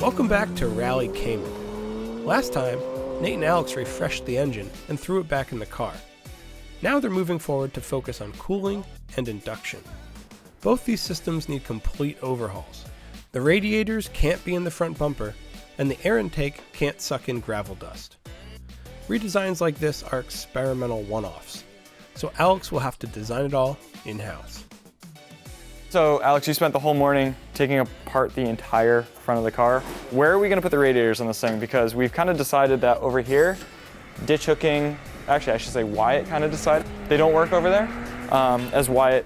Welcome back to Rally Cayman. Last time, Nate and Alex refreshed the engine and threw it back in the car. Now they're moving forward to focus on cooling and induction. Both these systems need complete overhauls. The radiators can't be in the front bumper, and the air intake can't suck in gravel dust. Redesigns like this are experimental one-offs, so Alex will have to design it all in-house. So Alex, you spent the whole morning taking apart the entire front of the car. Where are we gonna put the radiators on this thing? Because we've kind of decided that over here, ditch hooking, actually I should say Wyatt kind of decided, they don't work over there, as Wyatt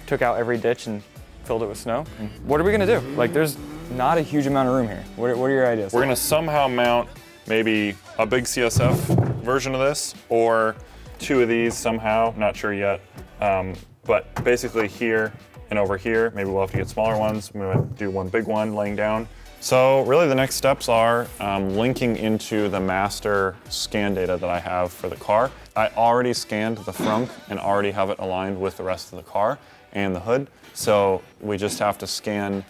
took out every ditch and filled it with snow. And what are we gonna do? Like, there's not a huge amount of room here. What are your ideas? We're gonna somehow mount maybe a big CSF version of this, or two of these somehow, not sure yet. But basically here and over here, maybe we'll have to get smaller ones. We might do one big one laying down. So really the next steps are linking into the master scan data that I have for the car. I already scanned the frunk and already have it aligned with the rest of the car and the hood. So we just have to scan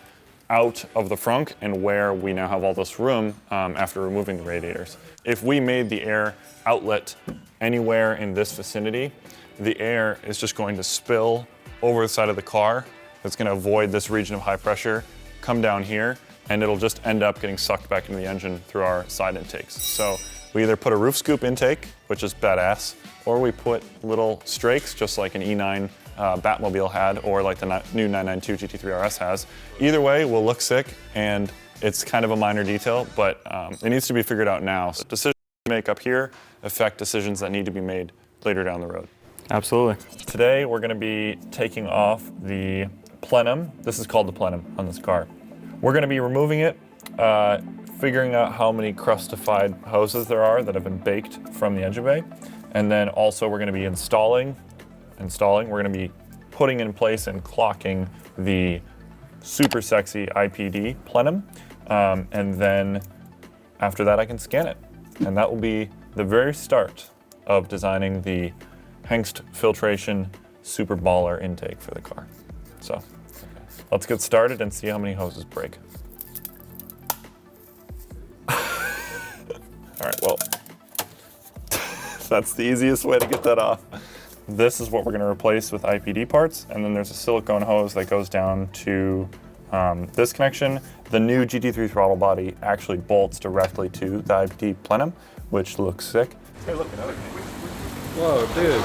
out of the frunk and where we now have all this room after removing the radiators. If we made the air outlet anywhere in this vicinity, the air is just going to spill over the side of the car. It's going to avoid this region of high pressure, come down here, and it'll just end up getting sucked back into the engine through our side intakes. So we either put a roof scoop intake, which is badass, or we put little strakes, just like an E9 Batmobile had, or like the new 992 GT3 RS has. Either way will look sick, and it's kind of a minor detail, but it needs to be figured out now. So decisions we make up here affect decisions that need to be made later down the road. Absolutely. Today we're going to be taking off the plenum. This is called the plenum on this car. We're going to be removing it, figuring out how many crustified hoses there are that have been baked from the engine bay, and then also we're going to be installing. We're going to be putting in place and clocking the super sexy IPD plenum, and then after that I can scan it, and that will be the very start of designing the Hengst Filtration super baller intake for the car. So let's get started and see how many hoses break. All right, well, that's the easiest way to get that off. This is what we're gonna replace with IPD parts, and then there's a silicone hose that goes down to this connection. The new GT3 throttle body actually bolts directly to the IPD plenum, which looks sick. Hey, look, another thing. Whoa, dude.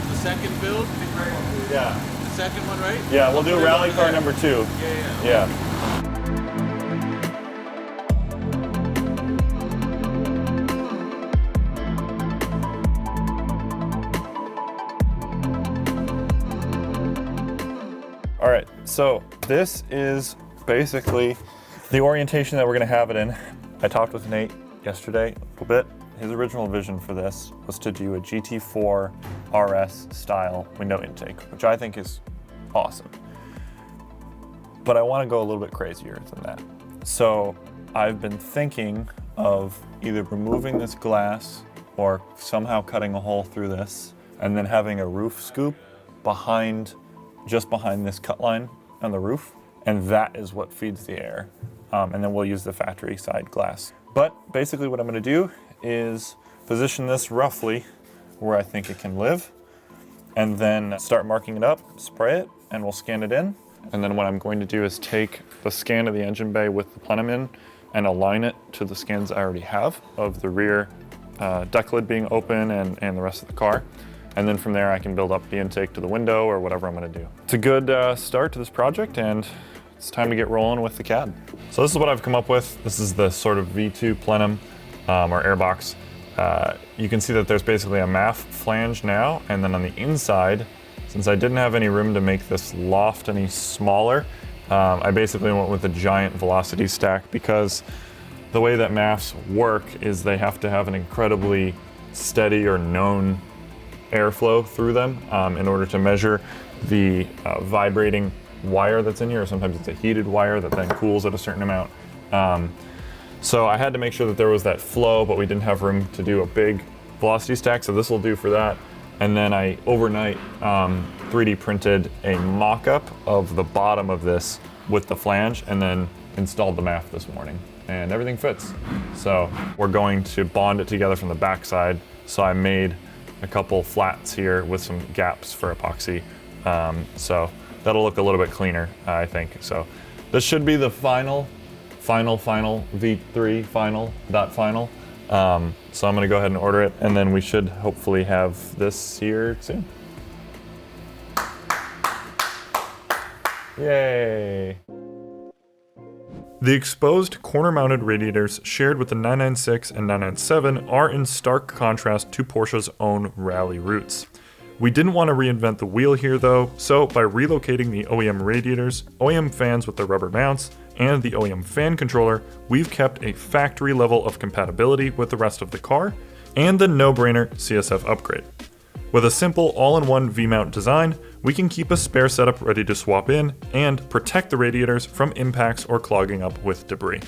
The second build? Yeah. The second one, right? Yeah, we'll do rally car number 2. Yeah. All right, so this is basically the orientation that we're gonna have it in. I talked with Nate yesterday a little bit. His original vision for this was to do a GT4 RS style window intake, which I think is awesome. But I want to go a little bit crazier than that. So I've been thinking of either removing this glass or somehow cutting a hole through this and then having a roof scoop just behind this cut line on the roof. And that is what feeds the air. And then we'll use the factory side glass. But basically what I'm going to do is position this roughly where I think it can live, and then start marking it up, spray it, and we'll scan it in. And then what I'm going to do is take the scan of the engine bay with the plenum in and align it to the scans I already have of the rear deck lid being open and the rest of the car. And then from there I can build up the intake to the window or whatever I'm going to do. It's a good start to this project, and it's time to get rolling with the CAD. So this is what I've come up with. This is the sort of V2 plenum or airbox. You can see that there's basically a MAF flange now, and then on the inside, since I didn't have any room to make this loft any smaller, I basically went with a giant velocity stack, because the way that MAFs work is they have to have an incredibly steady or known airflow through them in order to measure the vibrating wire that's in here, or sometimes it's a heated wire that then cools at a certain amount. So I had to make sure that there was that flow, but we didn't have room to do a big velocity stack, so this will do for that. And then I overnight 3D printed a mock-up of the bottom of this with the flange and then installed the MAF this morning, and everything fits. So we're going to bond it together from the backside. So I made a couple flats here with some gaps for epoxy. So that'll look a little bit cleaner, I think. So this should be the final V3 final. So I'm gonna go ahead and order it, and then we should hopefully have this here soon. Yay! The exposed corner-mounted radiators shared with the 996 and 997 are in stark contrast to Porsche's own rally roots. We didn't want to reinvent the wheel here though, so by relocating the OEM radiators, OEM fans with the rubber mounts, and the OEM fan controller, we've kept a factory level of compatibility with the rest of the car, and the no-brainer CSF upgrade. With a simple all-in-one V-mount design, we can keep a spare setup ready to swap in and protect the radiators from impacts or clogging up with debris.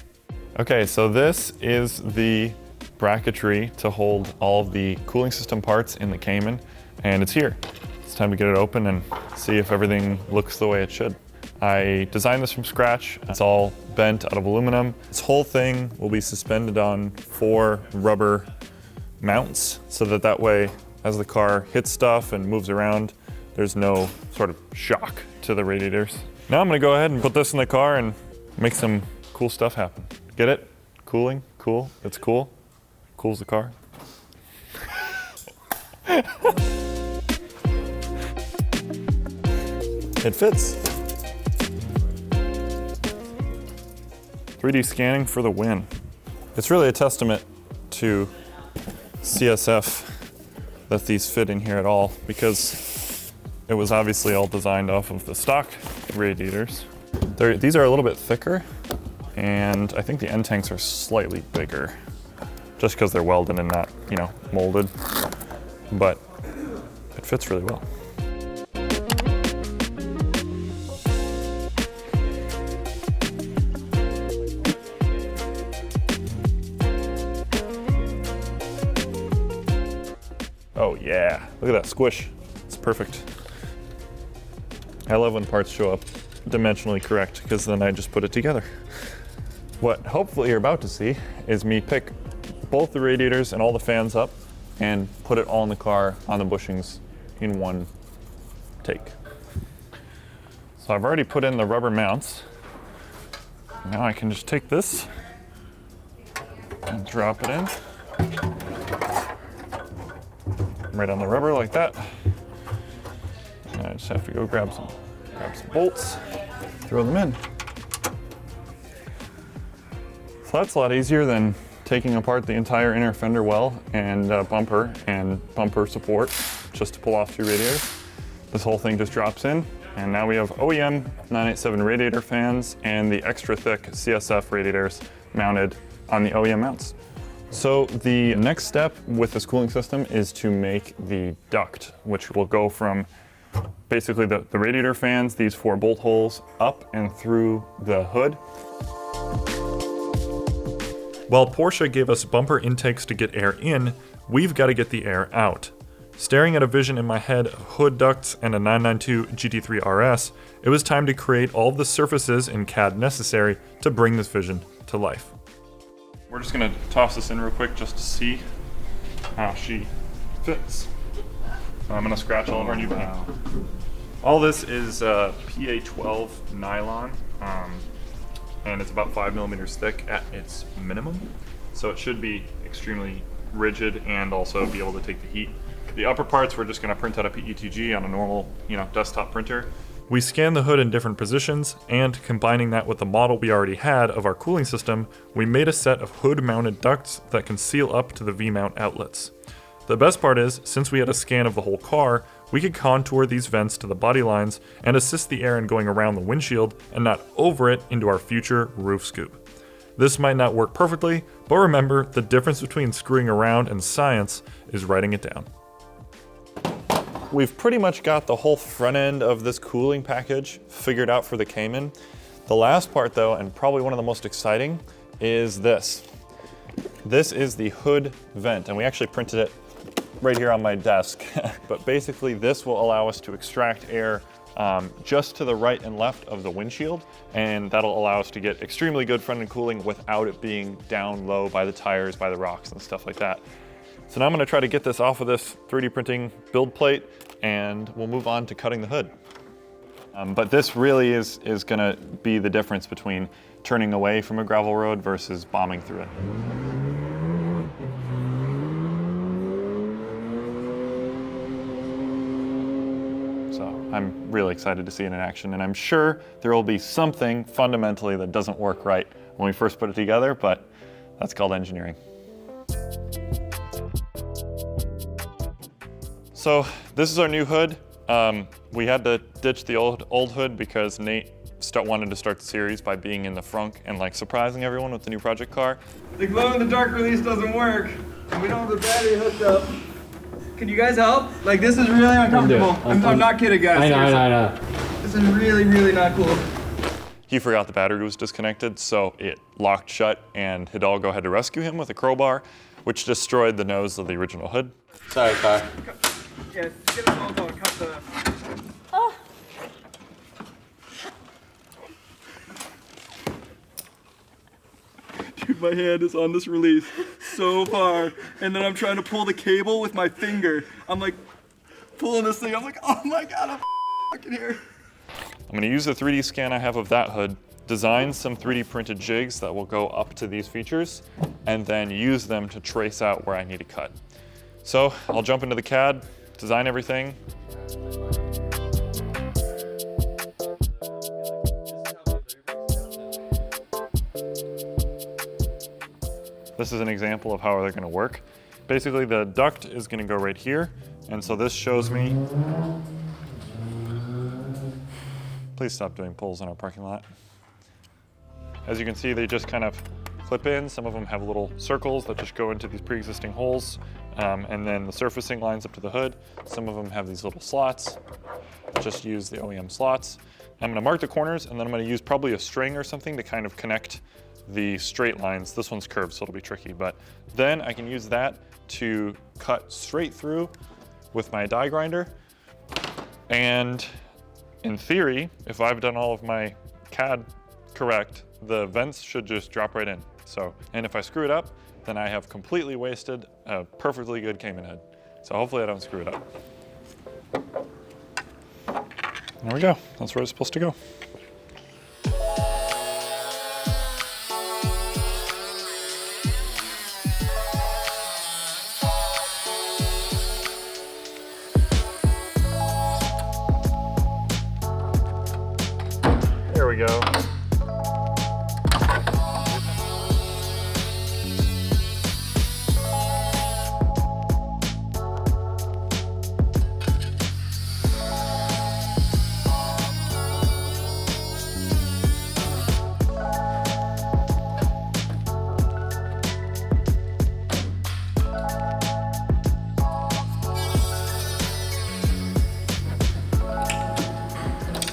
Okay, so this is the bracketry to hold all of the cooling system parts in the Cayman, and it's here. It's time to get it open and see if everything looks the way it should. I designed this from scratch. It's all bent out of aluminum. This whole thing will be suspended on 4 rubber mounts so that way as the car hits stuff and moves around, there's no sort of shock to the radiators. Now I'm gonna go ahead and put this in the car and make some cool stuff happen. Get it? Cooling, cool, it's cool. Cools the car. It fits. 3D scanning for the win. It's really a testament to CSF that these fit in here at all, because it was obviously all designed off of the stock radiators. These are a little bit thicker, and I think the end tanks are slightly bigger, just because they're welded and not, molded, but it fits really well. Oh yeah, look at that squish. It's perfect. I love when parts show up dimensionally correct, because then I just put it together. What hopefully you're about to see is me pick both the radiators and all the fans up and put it all in the car on the bushings in one take. So I've already put in the rubber mounts. Now I can just take this and drop it in. Right on the rubber like that. And I just have to go grab some bolts, throw them in. So that's a lot easier than taking apart the entire inner fender well and bumper support just to pull off 2 radiators. This whole thing just drops in, and now we have OEM 987 radiator fans and the extra thick CSF radiators mounted on the OEM mounts. So the next step with this cooling system is to make the duct, which will go from basically the radiator fans, these 4 bolt holes, up and through the hood. While Porsche gave us bumper intakes to get air in, we've got to get the air out. Staring at a vision in my head of hood ducts and a 992 GT3 RS, it was time to create all of the surfaces in CAD necessary to bring this vision to life. We're just gonna toss this in real quick just to see how she fits. So I'm gonna scratch all of our new paint. All this is PA12 nylon, and it's about 5 millimeters thick at its minimum. So it should be extremely rigid and also be able to take the heat. The upper parts we're just gonna print out a PETG on a normal, desktop printer. We scanned the hood in different positions, and combining that with the model we already had of our cooling system, we made a set of hood-mounted ducts that can seal up to the V-mount outlets. The best part is, since we had a scan of the whole car, we could contour these vents to the body lines and assist the air in going around the windshield and not over it into our future roof scoop. This might not work perfectly, but remember, the difference between screwing around and science is writing it down. We've pretty much got the whole front end of this cooling package figured out for the Cayman. The last part though, and probably one of the most exciting, is this. This is the hood vent, and we actually printed it right here on my desk. But basically this will allow us to extract air just to the right and left of the windshield, and that'll allow us to get extremely good front-end cooling without it being down low by the tires, by the rocks and stuff like that. So now I'm gonna try to get this off of this 3D printing build plate, and we'll move on to cutting the hood. But this really is gonna be the difference between turning away from a gravel road versus bombing through it. So I'm really excited to see it in action, and I'm sure there will be something fundamentally that doesn't work right when we first put it together, but that's called engineering. So this is our new hood. We had to ditch the old hood because Nate wanted to start the series by being in the front and like surprising everyone with the new project car. The glow-in-the-dark release doesn't work, and we don't have the battery hooked up. Can you guys help? Like, this is really uncomfortable. I'm not kidding, guys. I know. This is really, really not cool. He forgot the battery was disconnected, so it locked shut, and Hidalgo had to rescue him with a crowbar, which destroyed the nose of the original hood. Sorry, car. Yeah, get us all going. Cut the... Dude, my hand is on this release so far, and then I'm trying to pull the cable with my finger. I'm like pulling this thing. I'm like, oh my god, I'm fucking here. I'm gonna use the 3D scan I have of that hood, design some 3D printed jigs that will go up to these features, and then use them to trace out where I need to cut. So I'll jump into the CAD, design everything. This is an example of how they're gonna work. Basically, the duct is gonna go right here, and so this shows me. Please stop doing pulls in our parking lot. As you can see, they just kind of clip in. Some of them have little circles that just go into these pre-existing holes, and then the surfacing lines up to the hood. Some of them have these little slots. Just use the OEM slots. I'm gonna mark the corners, and then I'm gonna use probably a string or something to kind of connect the straight lines. This one's curved, so it'll be tricky, but then I can use that to cut straight through with my die grinder. And in theory, if I've done all of my CAD correct, the vents should just drop right in. So, and if I screw it up, then I have completely wasted a perfectly good Cayman head. So hopefully I don't screw it up. There we go, that's where it's supposed to go. There we go.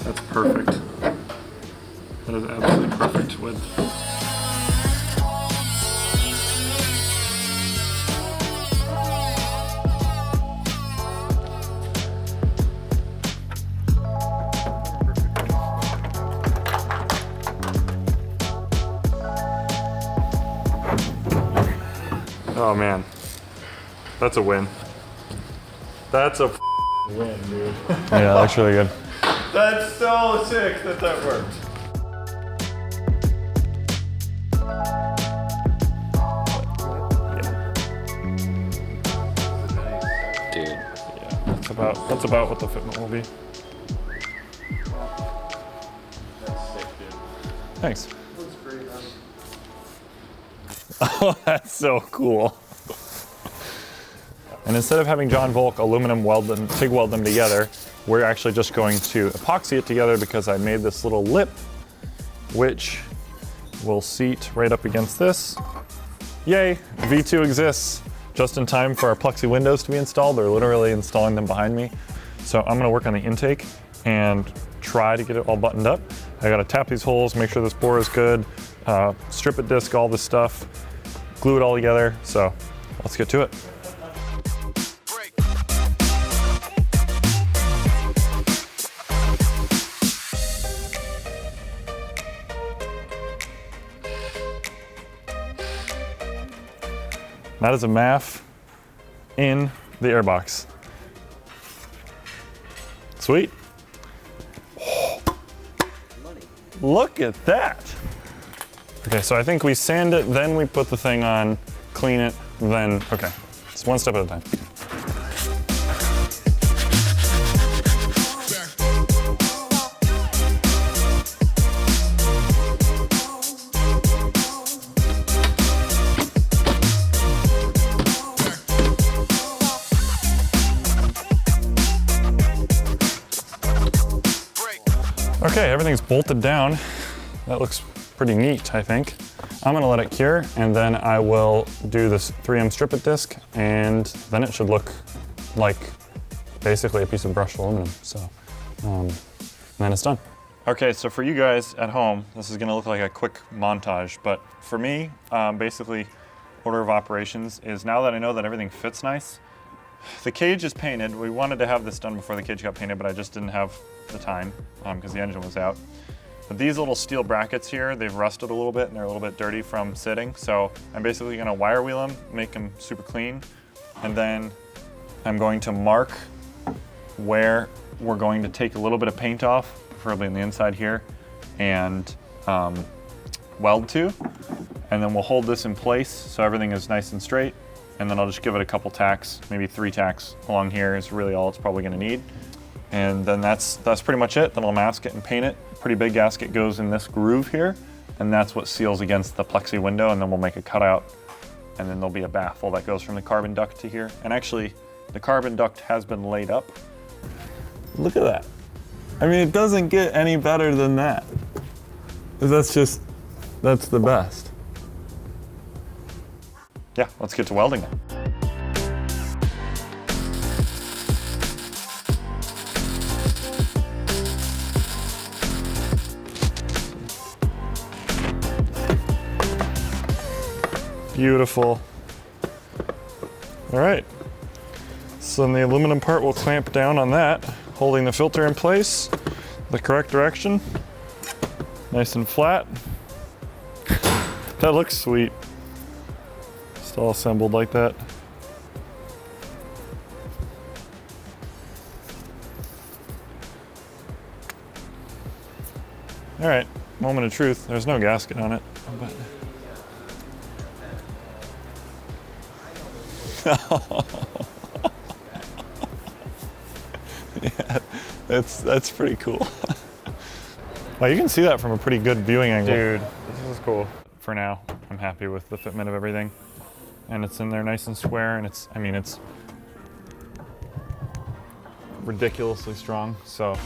That's perfect. That is absolutely perfect width. Oh man, that's a win. That's a win, dude. Yeah, that looks really good. That's so sick that that worked. Dude. Yeah, that's about what the fitment will be. That's sick, dude. Thanks. Looks great, man. Oh, that's so cool. And instead of having John Volk aluminum weld them, TIG weld them together, we're actually just going to epoxy it together because I made this little lip, which will seat right up against this. Yay, V2 exists just in time for our plexi windows to be installed. They're literally installing them behind me. So I'm gonna work on the intake and try to get it all buttoned up. I gotta tap these holes, make sure this bore is good, strip it disc, all this stuff, glue it all together. So let's get to it. That is a MAF in the airbox. Sweet. Look at that. Okay, so I think we sand it, then we put the thing on, clean it, then, okay. It's one step at a time. Okay, everything's bolted down. That looks pretty neat, I think. I'm gonna let it cure, and then I will do this 3M strip-it disc, and then it should look like basically a piece of brushed aluminum. So, then it's done. Okay, so for you guys at home, this is gonna look like a quick montage, but for me, basically, order of operations is now that I know that everything fits nice, the cage is painted. We wanted to have this done before the cage got painted, but I just didn't have the time because the engine was out. But these little steel brackets here, they've rusted a little bit and they're a little bit dirty from sitting. So I'm basically gonna wire wheel them, make them super clean. And then I'm going to mark where we're going to take a little bit of paint off, preferably on the inside here, and weld to. And then we'll hold this in place so everything is nice and straight. And then I'll just give it a couple tacks, maybe 3 tacks along here is really all it's probably gonna need. And then that's pretty much it. Then I'll mask it and paint it. Pretty big gasket goes in this groove here, and that's what seals against the plexi window, and then we'll make a cutout, and then there'll be a baffle that goes from the carbon duct to here. And actually, the carbon duct has been laid up. Look at that. I mean, it doesn't get any better than that. That's the best. Yeah, let's get to welding then. Beautiful. All right, so then the aluminum part will clamp down on that, holding the filter in place, the correct direction, nice and flat. That looks sweet. Just all assembled like that. All right, moment of truth. There's no gasket on it, but yeah, that's pretty cool. Well, you can see that from a pretty good viewing angle. Dude, this is cool. For now, I'm happy with the fitment of everything. And it's in there nice and square, and it's ridiculously strong, so.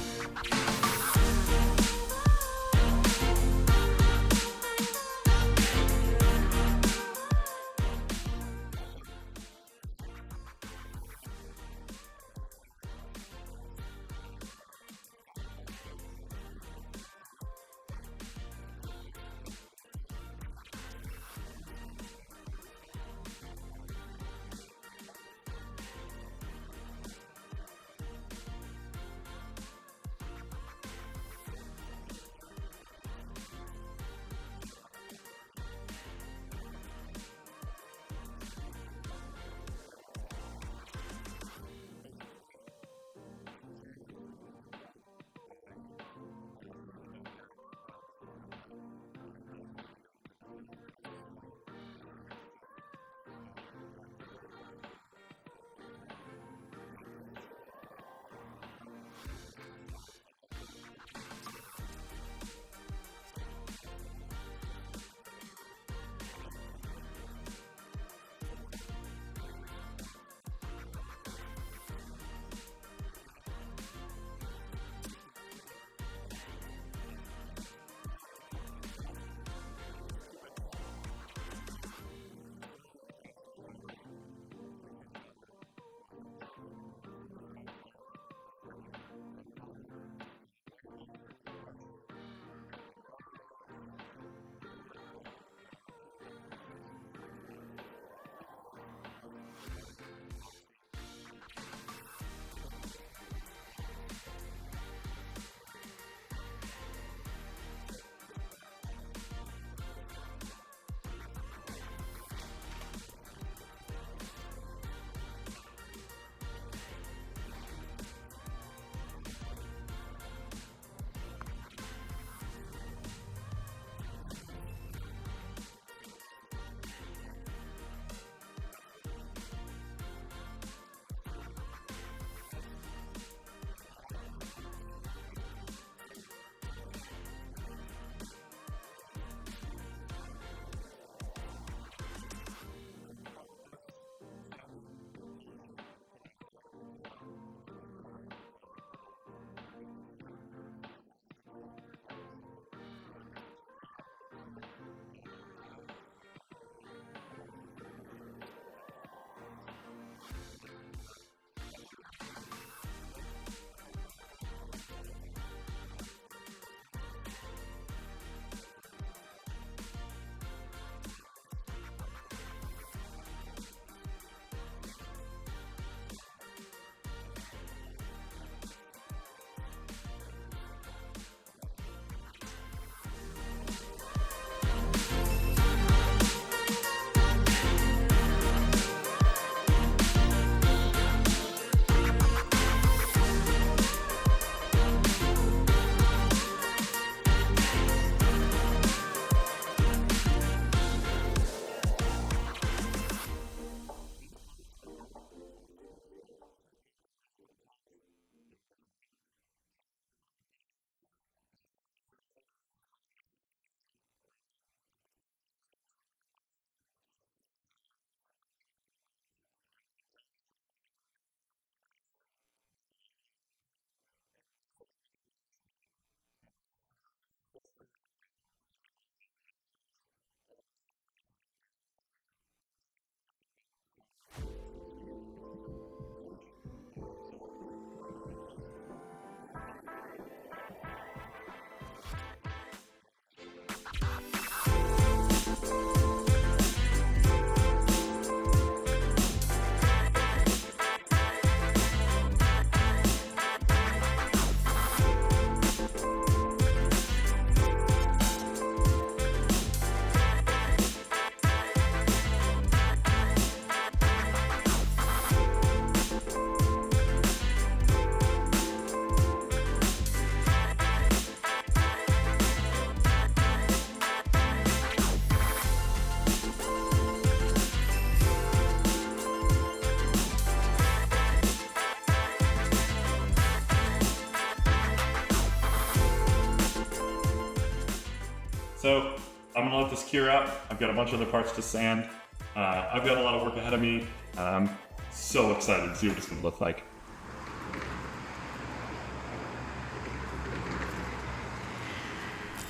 So I'm gonna let this cure out. I've got a bunch of other parts to sand. I've got a lot of work ahead of me. I'm so excited to see what it's gonna look like.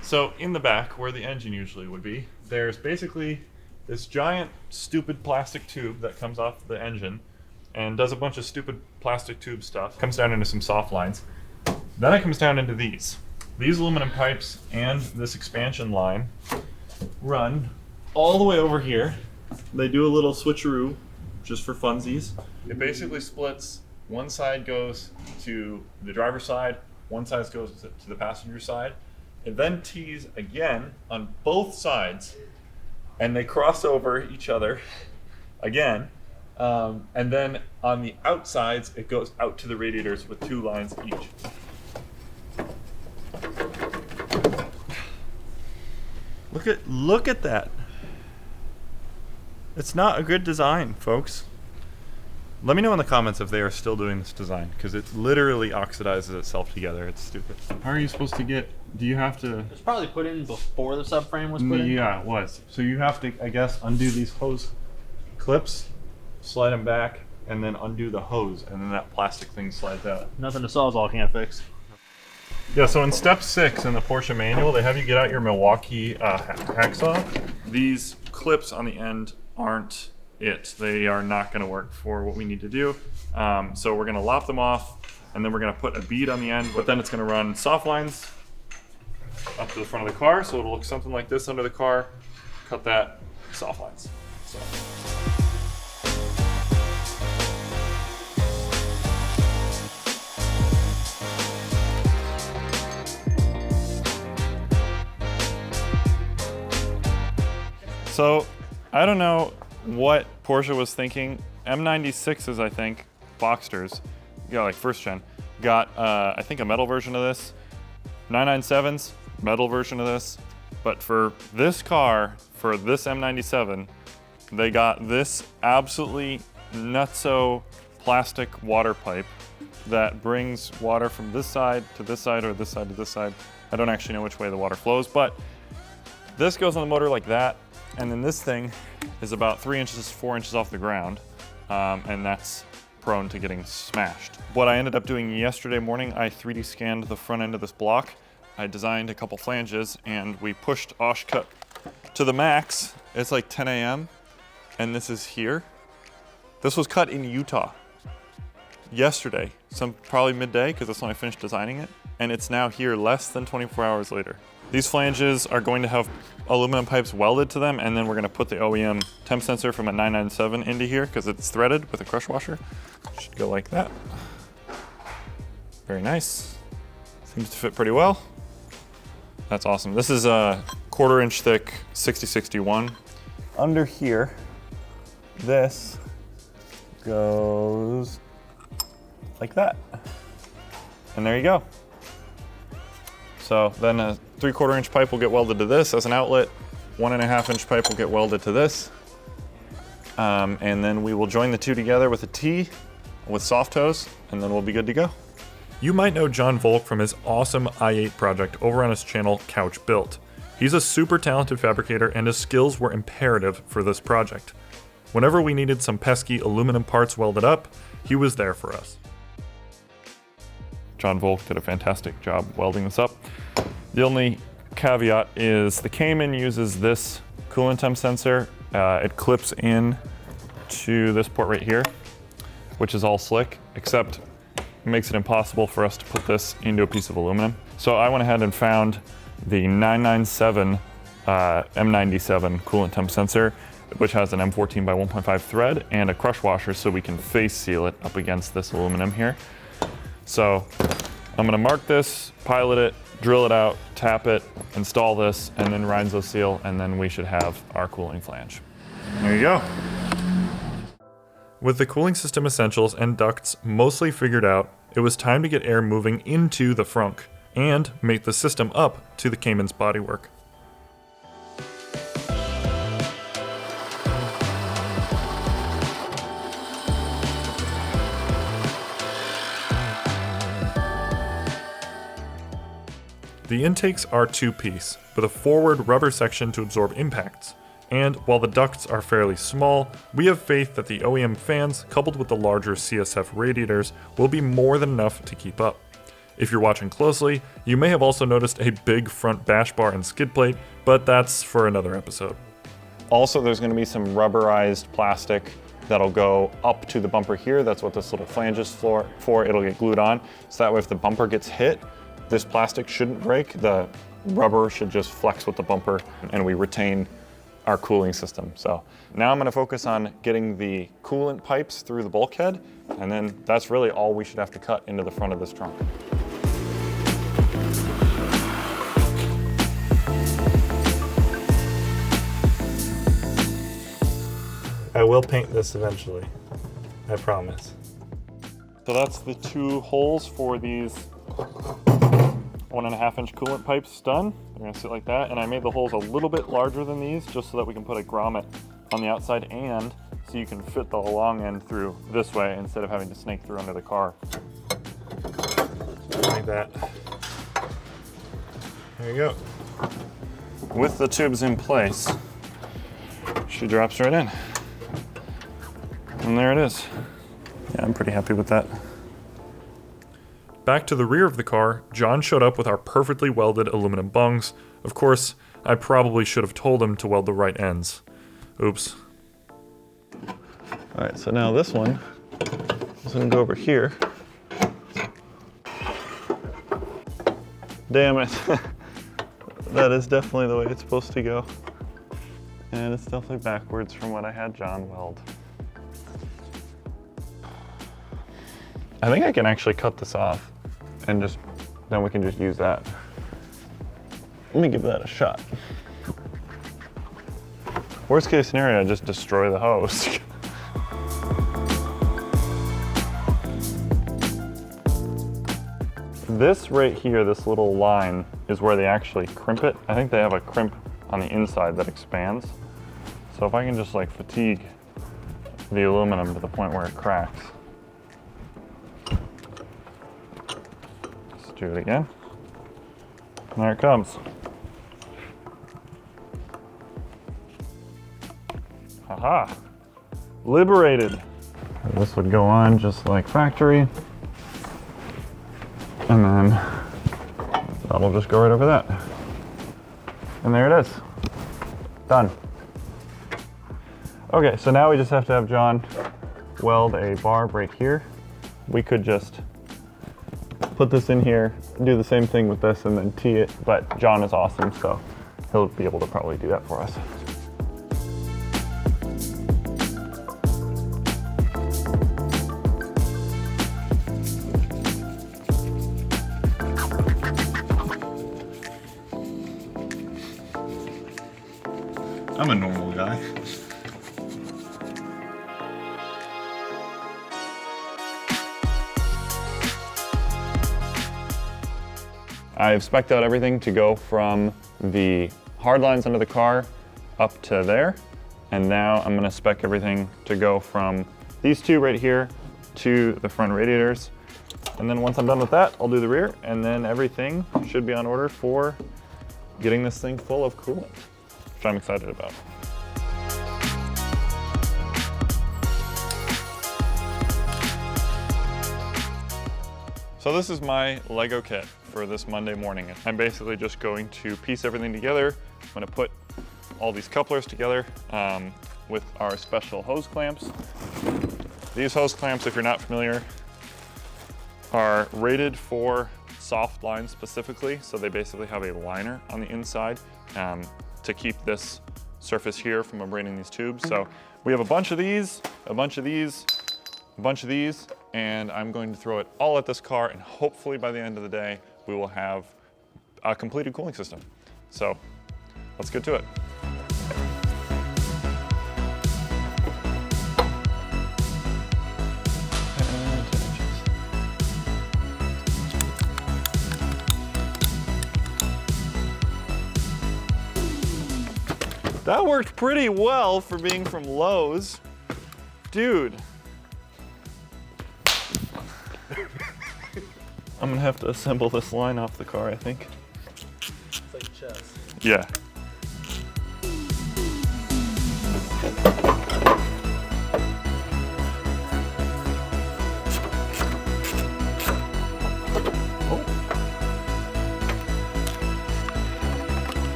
So in the back, where the engine usually would be, there's basically this giant, stupid plastic tube that comes off the engine and does a bunch of stupid plastic tube stuff. Comes down into some soft lines. Then it comes down into these. These aluminum pipes and this expansion line run all the way over here. They do a little switcheroo just for funsies. It basically splits. One side goes to the driver's side, one side goes to the passenger side. It then tees again on both sides, and they cross over each other again. And then on the outsides, it goes out to the radiators with 2 lines each. Look at that. It's not a good design, folks. Let me know in the comments if they are still doing this design, because it literally oxidizes itself together. It's stupid. How are you supposed to get, do you have to? It was probably put in before the subframe was put in. Yeah, it was. So you have to, I guess, undo these hose clips, slide them back, and then undo the hose, and then that plastic thing slides out. Nothing to Sawzall can't fix. Yeah, so in step 6 in the Porsche manual, they have you get out your Milwaukee hacksaw. These clips on the end aren't it. They are not going to work for what we need to do. So we're going to lop them off, and then we're going to put a bead on the end, but then it's going to run soft lines up to the front of the car, so it'll look something like this under the car. Cut that, soft lines. So. So, I don't know what Porsche was thinking. M96s, I think, Boxsters, yeah, like first gen, got, I think, a metal version of this. 997s, metal version of this. But for this car, for this M97, they got this absolutely nutso plastic water pipe that brings water from this side to this side or this side to this side. I don't actually know which way the water flows, but this goes on the motor like that. And then this thing is about 3 inches, 4 inches off the ground, and that's prone to getting smashed. What I ended up doing yesterday morning, I 3D scanned the front end of this block. I designed a couple flanges, and we pushed Oshcut to the max. It's like 10 a.m., and this is here. This was cut in Utah yesterday, probably midday, because that's when I finished designing it, and it's now here less than 24 hours later. These flanges are going to have aluminum pipes welded to them, and then we're going to put the OEM temp sensor from a 997 into here because it's threaded with a crush washer. Should go like that. Very nice. Seems to fit pretty well. That's awesome. This is a 1/4 inch thick 6061. Under here, this goes like that. And there you go. So then a 3/4 inch pipe will get welded to this as an outlet. 1.5 inch pipe will get welded to this. And then we will join the two together with a T with soft hose, and then we'll be good to go. You might know John Volk from his awesome i8 project over on his channel, Couch Built. He's a super talented fabricator, and his skills were imperative for this project. Whenever we needed some pesky aluminum parts welded up, he was there for us. John Volk did a fantastic job welding this up. The only caveat is the Cayman uses this coolant temp sensor. It clips in to this port right here, which is all slick, except it makes it impossible for us to put this into a piece of aluminum. So I went ahead and found the 997 M97 coolant temp sensor, which has an M14 by 1.5 thread and a crush washer so we can face seal it up against this aluminum here. So I'm gonna mark this, pilot it, drill it out, tap it, install this, and then Reinzo seal, and then we should have our cooling flange. There you go. With the cooling system essentials and ducts mostly figured out, it was time to get air moving into the frunk and make the system up to the Cayman's bodywork. The intakes are two-piece, with a forward rubber section to absorb impacts. And while the ducts are fairly small, we have faith that the OEM fans, coupled with the larger CSF radiators, will be more than enough to keep up. If you're watching closely, you may have also noticed a big front bash bar and skid plate, but that's for another episode. Also, there's going to be some rubberized plastic that'll go up to the bumper here. That's what this little flange is for. It'll get glued on, so that way if the bumper gets hit, this plastic shouldn't break. The rubber should just flex with the bumper, and we retain our cooling system. So now I'm going to focus on getting the coolant pipes through the bulkhead, and then that's really all we should have to cut into the front of this trunk. I will paint this eventually, I promise. So that's the two holes for these 1.5 inch coolant pipes done. They're gonna sit like that, and I made the holes a little bit larger than these just so that we can put a grommet on the outside, and so you can fit the long end through this way instead of having to snake through under the car. Like that. There you go. With the tubes in place, she drops right in. And there it is. Yeah, I'm pretty happy with that. Back to the rear of the car, John showed up with our perfectly welded aluminum bungs. Of course, I probably should have told him to weld the right ends. Oops. All right, so now this one is gonna go over here. Damn it. That is definitely the way it's supposed to go. And it's definitely backwards from what I had John weld. I think I can actually cut this off and then we can just use that. Let me give that a shot. Worst case scenario, I just destroy the hose. This right here, this little line, is where they actually crimp it. I think they have a crimp on the inside that expands. So if I can just like fatigue the aluminum to the point where it cracks. Let's do it again. And there it comes. Aha! Liberated. This would go on just like factory. And then that'll just go right over that. And there it is. Done. Okay, so now we just have to have John weld a barb right here. We could just put this in here, do the same thing with this, and then tee it, but John is awesome, so he'll be able to probably do that for us. I'm a normal guy. I've spec'd out everything to go from the hard lines under the car up to there. And now I'm gonna spec everything to go from these two right here to the front radiators. And then once I'm done with that, I'll do the rear, and then everything should be on order for getting this thing full of coolant, which I'm excited about. So this is my Lego kit for this Monday morning. I'm basically just going to piece everything together. I'm gonna put all these couplers together with our special hose clamps. These hose clamps, if you're not familiar, are rated for soft lines specifically. So they basically have a liner on the inside to keep this surface here from abraiding these tubes. So we have a bunch of these, a bunch of these, a bunch of these, and I'm going to throw it all at this car, and hopefully by the end of the day, we will have a completed cooling system. So let's get to it. That worked pretty well for being from Lowe's. Dude. I'm gonna have to assemble this line off the car, I think. Yeah.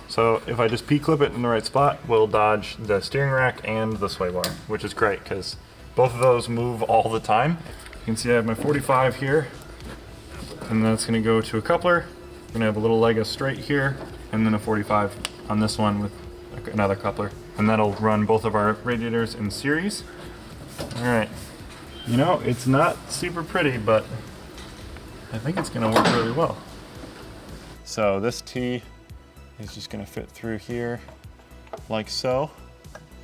So if I just P-clip it in the right spot, we'll dodge the steering rack and the sway bar, which is great because both of those move all the time. You can see I have my 45 here, and that's gonna go to a coupler. I'm gonna have a little leg of straight here, and then a 45 on this one with another coupler. And that'll run both of our radiators in series. All right, you know, it's not super pretty, but I think it's gonna work really well. So this T is just gonna fit through here like so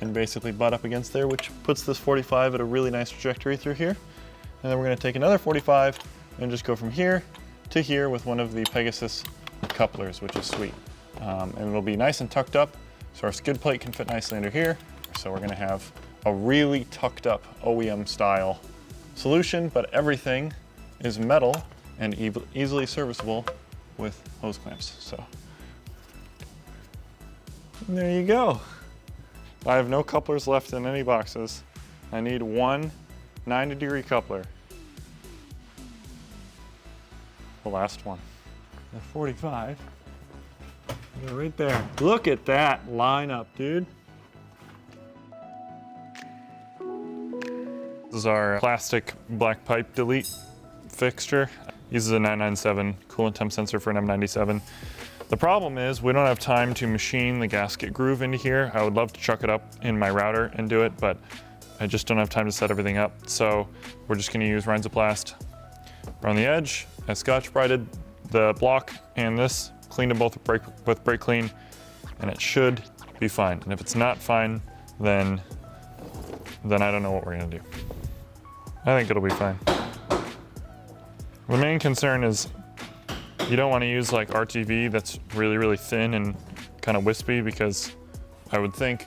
and basically butt up against there, which puts this 45 at a really nice trajectory through here. And then we're gonna take another 45 and just go from here to here with one of the Pegasus couplers, which is sweet. And it'll be nice and tucked up so our skid plate can fit nicely under here. So we're gonna have a really tucked up OEM style solution, but everything is metal and easily serviceable with hose clamps. So there you go. I have no couplers left in any boxes. I need one 90-degree coupler. The last one. The 45. They're right there. Look at that lineup, dude. This is our plastic black pipe delete fixture. Uses a 997 coolant temp sensor for an M97. The problem is we don't have time to machine the gasket groove into here. I would love to chuck it up in my router and do it, but I just don't have time to set everything up. So we're just gonna use Rhinzoplast around the edge. I Scotch brighted the block and this, cleaned them both with brake clean, and it should be fine. And if it's not fine, then I don't know what we're gonna do. I think it'll be fine. The main concern is you don't want to use like RTV that's really, really thin and kind of wispy, because I would think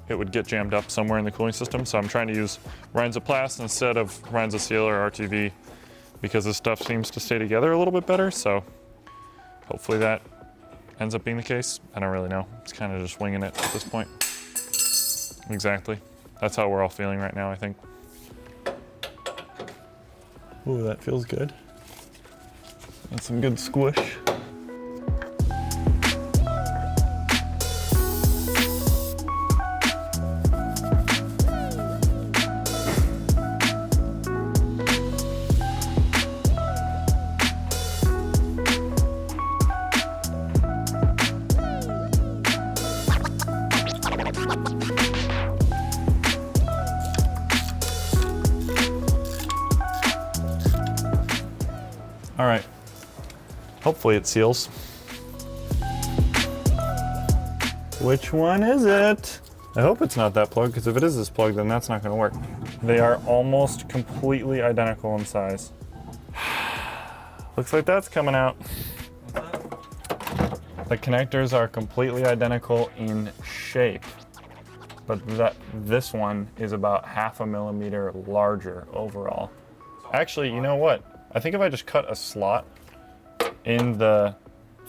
it would get jammed up somewhere in the cooling system. So I'm trying to use Rhinzoplast instead of Rhinzoseal or RTV, because this stuff seems to stay together a little bit better. So hopefully that ends up being the case. I don't really know. It's kind of just winging it at this point. Exactly. That's how we're all feeling right now, I think. Ooh, that feels good. That's some good squish. All right. Hopefully it seals. Which one is it? I hope it's not that plug, because if it is this plug, then that's not going to work. They are almost completely identical in size. Looks like that's coming out. The connectors are completely identical in shape, but this one is about 0.5 millimeter larger overall. Actually, you know what? I think if I just cut a slot in the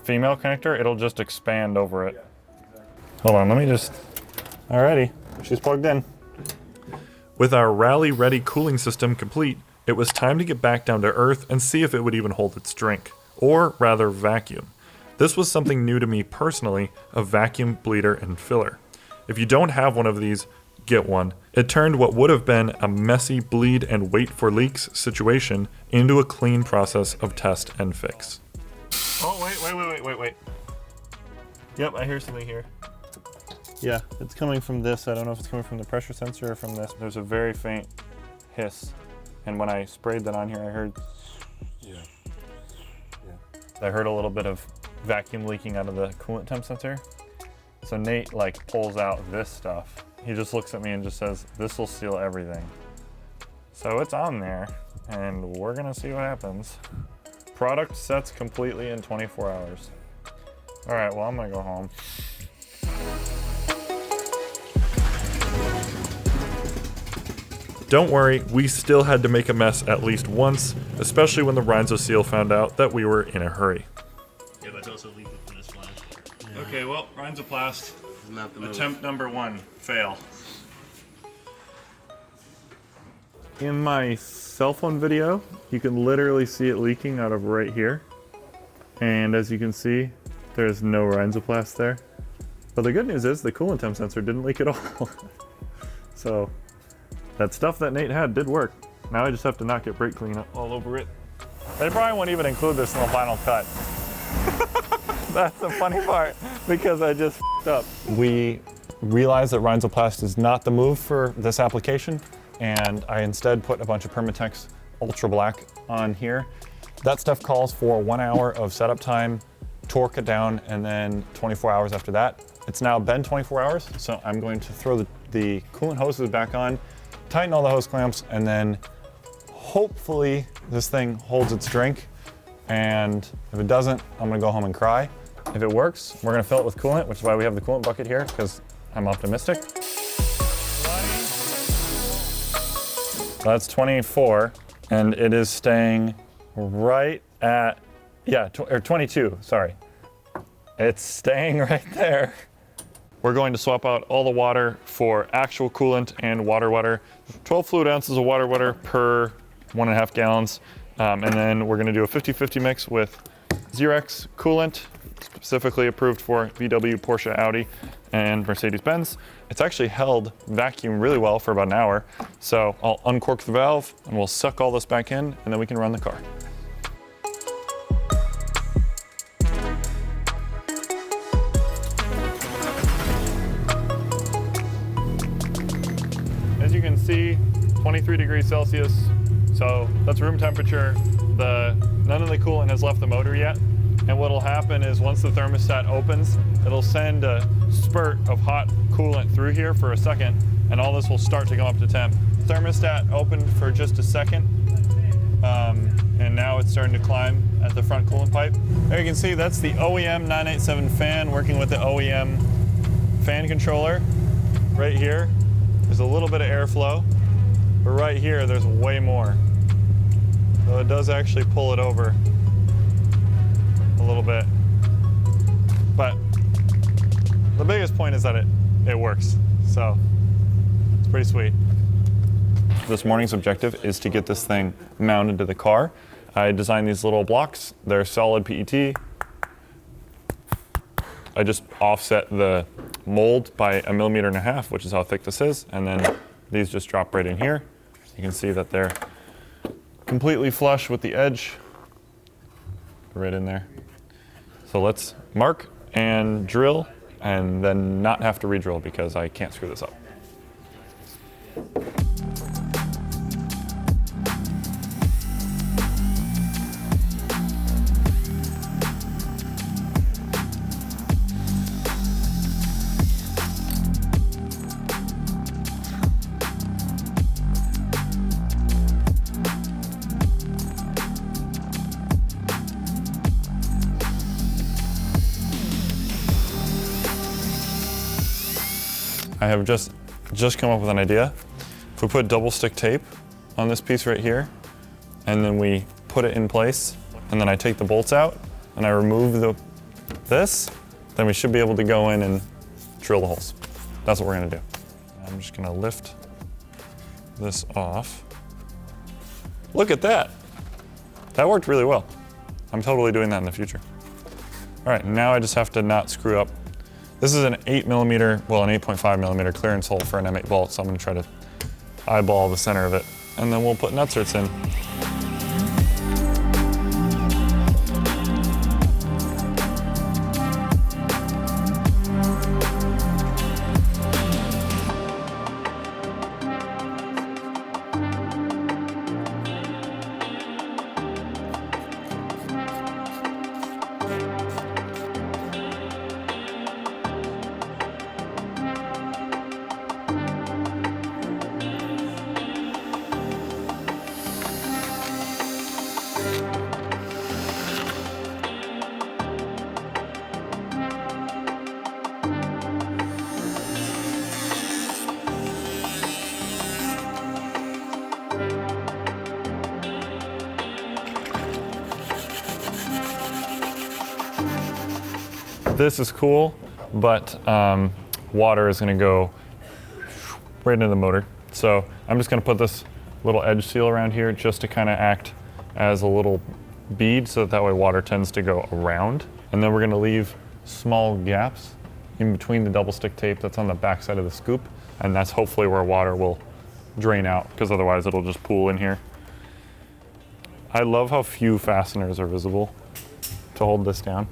female connector, it'll just expand over it. Hold on, let me just, alrighty, she's plugged in. With our rally ready cooling system complete, it was time to get back down to earth and see if it would even hold its drink, or rather vacuum. This was something new to me personally, a vacuum bleeder and filler. If you don't have one of these, get one. It turned what would have been a messy bleed and wait for leaks situation into a clean process of test and fix. Oh, wait. Yep, I hear something here. Yeah, it's coming from this. I don't know if it's coming from the pressure sensor or from this. There's a very faint hiss. And when I sprayed that on here, I heard, I heard a little bit of vacuum leaking out of the coolant temp sensor. So Nate like pulls out this stuff. He just looks at me and just says, this will seal everything. So it's on there and we're gonna see what happens. Product sets completely in 24 hours. All right, well, I'm gonna go home. Don't worry, we still had to make a mess at least once, especially when the Rhinzo-Seal found out that we were in a hurry. Yeah, but it's also leaking from this flange. Okay, well, Rhinzoplast, Not the move. attempt number 1, fail. In my cell phone video, you can literally see it leaking out of right here. And as you can see, there's no Rhinzoplast there. But the good news is the coolant temp sensor didn't leak at all. So that stuff that Nate had did work. Now I just have to not get brake clean all over it. They probably won't even include this in the final cut. That's the funny part, because I just f***ed up. We realized that Rhinzoplast is not the move for this application, and I instead put a bunch of Permatex Ultra Black on here. That stuff calls for 1 hour of setup time, torque it down, and then 24 hours after that. It's now been 24 hours, so I'm going to throw the coolant hoses back on, tighten all the hose clamps, and then hopefully this thing holds its drink. And if it doesn't, I'm gonna go home and cry. If it works, we're gonna fill it with coolant, which is why we have the coolant bucket here, because I'm optimistic. 20. That's 24, and it is staying right at, or 22, sorry. It's staying right there. We're going to swap out all the water for actual coolant and water. 12 fluid ounces of water per 1.5 gallons. And then we're gonna do a 50-50 mix with Xerox coolant, specifically approved for VW, Porsche, Audi, and Mercedes-Benz. It's actually held vacuum really well for about an hour. So I'll uncork the valve and we'll suck all this back in, and then we can run the car. As you can see, 23 degrees Celsius. So that's room temperature. None of the coolant has left the motor yet. And what'll happen is once the thermostat opens, it'll send a spurt of hot coolant through here for a second, and all this will start to come up to temp. Thermostat opened for just a second, and now it's starting to climb at the front coolant pipe. There you can see that's the OEM 987 fan working with the OEM fan controller. Right here, there's a little bit of airflow, but right here, there's way more. So it does actually pull it over a little bit. But the biggest point is that it works. So it's pretty sweet. This morning's objective is to get this thing mounted to the car. I designed these little blocks. They're solid PET. I just offset the mold by 1.5 millimeters, which is how thick this is. And then these just drop right in here. You can see that they're completely flush with the edge right in there. So let's mark and drill, and then not have to re-drill because I can't screw this up. I have just come up with an idea. If we put double stick tape on this piece right here, and then we put it in place, and then I take the bolts out, and I remove this, then we should be able to go in and drill the holes. That's what we're gonna do. I'm just gonna lift this off. Look at that. That worked really well. I'm totally doing that in the future. All right, now I just have to not screw up. This is an 8 millimeter, well, an 8.5 millimeter clearance hole for an M8 bolt, so I'm gonna try to eyeball the center of it, and then we'll put nutserts in. this is cool, but water is going to go right into the motor. So I'm just going to put this little edge seal around here just to kind of act as a little bead, so that way water tends to go around. And then we're going to leave small gaps in between the double stick tape that's on the back side of the scoop, and that's hopefully where water will drain out, because otherwise it'll just pool in here. I love how few fasteners are visible to hold this down.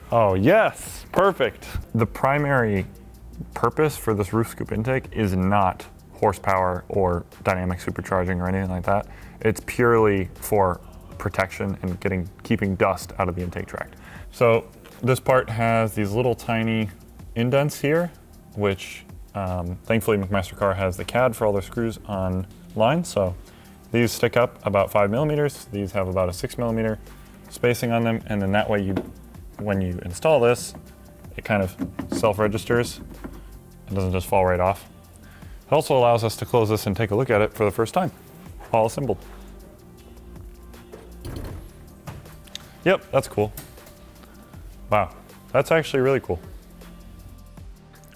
Oh yes, perfect. The primary purpose for this roof scoop intake is not horsepower or dynamic supercharging or anything like that. It's purely for protection and keeping dust out of the intake tract. So this part has these little tiny indents here, which thankfully McMaster-Carr has the CAD for all their screws online. So these stick up about 5 millimeters. These have about a 6 millimeter spacing on them. And then that way when you install this, it kind of self-registers and doesn't just fall right off. It also allows us to close this and take a look at it for the first time, all assembled. Yep, that's cool. Wow, that's actually really cool.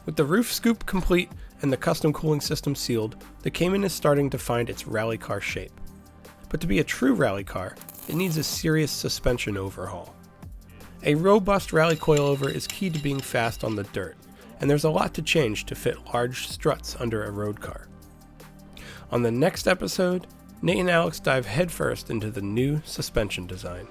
With the roof scoop complete and the custom cooling system sealed, the Cayman is starting to find its rally car shape. But to be a true rally car, it needs a serious suspension overhaul. A robust rally coilover is key to being fast on the dirt, and there's a lot to change to fit large struts under a road car. On the next episode, Nate and Alex dive headfirst into the new suspension design.